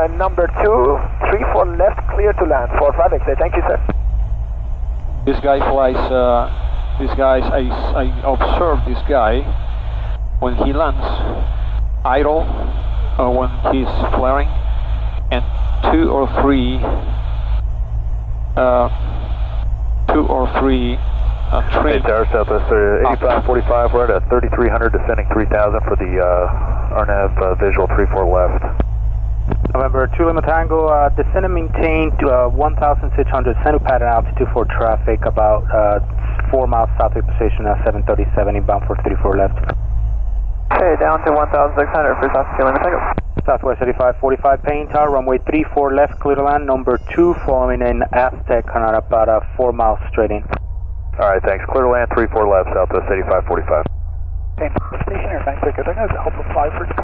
number 234 left, clear to land for 5XA. Thank you, sir. This guy flies, I observe this guy when he lands idle, when he's flaring, and two or three Hey, Tower Southwest 8545, we're at 3300, descending 3000 for the RNAV visual 34 left. November 2 Lima Tango, descend and maintain to 1600 center pattern altitude for traffic about 4 miles south of position 737 inbound for 34 left. Okay, down to 1600 for South Lima Tango. Southwest 8545 Paine Tower, runway 34 left, clear to land, number 2 following in Aztec on about 4 miles straight in. Alright, thanks. Clear to land 34 left, Southwest 8545. Okay, station or 9 ticket, they're going to help apply for